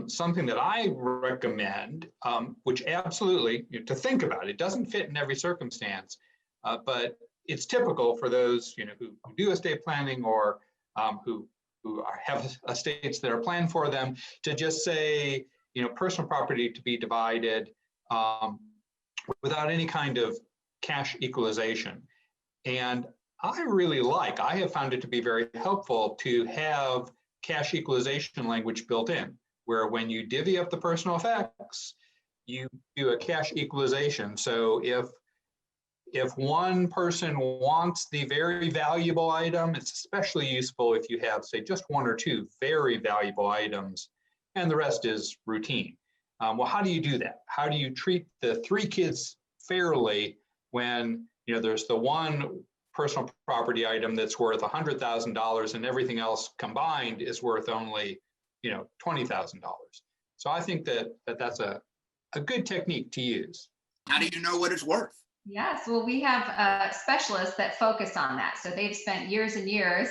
Something that I recommend, which absolutely to think about, it doesn't fit in every circumstance, but it's typical for those who do estate planning or who have estates that are planned for them, to just say personal property to be divided without any kind of cash equalization. And I have found it to be very helpful to have cash equalization language built in, where when you divvy up the personal effects, you do a cash equalization. So if one person wants the very valuable item, it's especially useful if you have, say, just one or two very valuable items and the rest is routine. Well, how do you do that? How do you treat the three kids fairly when there's the one personal property item that's worth $100,000 and everything else combined is worth only $20,000? So I think that's a good technique to use. How do you know what it's worth? Yes, well, we have specialists that focus on that. So they've spent years and years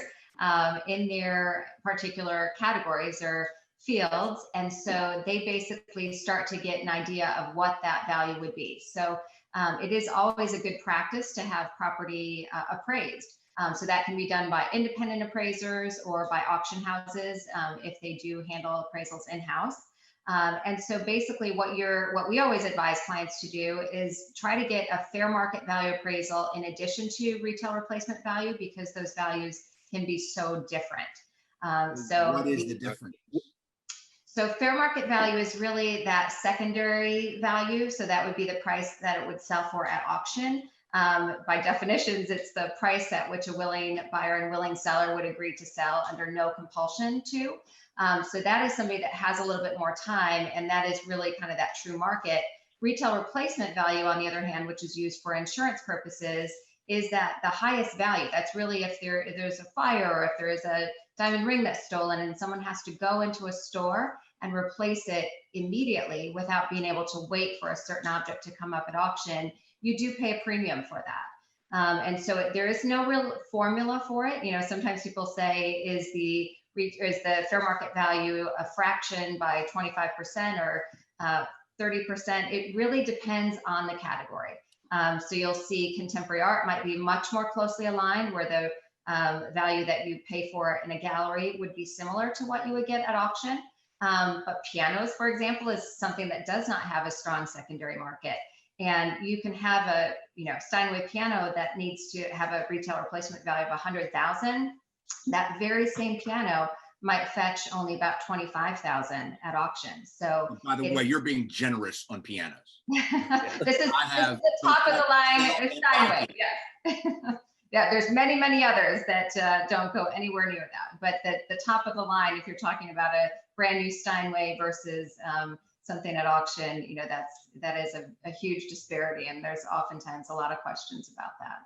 in their particular categories or fields. And so they basically start to get an idea of what that value would be. So it is always a good practice to have property appraised. So that can be done by independent appraisers or by auction houses if they do handle appraisals in-house. And so basically what we always advise clients to do is try to get a fair market value appraisal in addition to retail replacement value, because those values can be so different. So what is the difference? So fair market value is really that secondary value. So that would be the price that it would sell for at auction. By definitions, it's the price at which a willing buyer and willing seller would agree to sell under no compulsion to. So that is somebody that has a little bit more time, and that is really kind of that true market. Retail replacement value, on the other hand, which is used for insurance purposes, is that the highest value. That's really if there's a fire or if there is a diamond ring that's stolen and someone has to go into a store and replace it immediately without being able to wait for a certain object to come up at auction, you do pay a premium for that. And so there is no real formula for it. Sometimes people say, is the fair market value a fraction by 25% or 30%? It really depends on the category. So you'll see contemporary art might be much more closely aligned, where the value that you pay for in a gallery would be similar to what you would get at auction. But pianos, for example, is something that does not have a strong secondary market. And you can have a Steinway piano that needs to have a retail replacement value of $100,000. That very same piano might fetch only about $25,000 at auction. So by the way, you're being generous on pianos. this is the top of the line Steinway. Yes. Yeah, there's many others that don't go anywhere near that. But the top of the line, if you're talking about a brand new Steinway versus something at auction, that is a huge disparity, and there's oftentimes a lot of questions about that.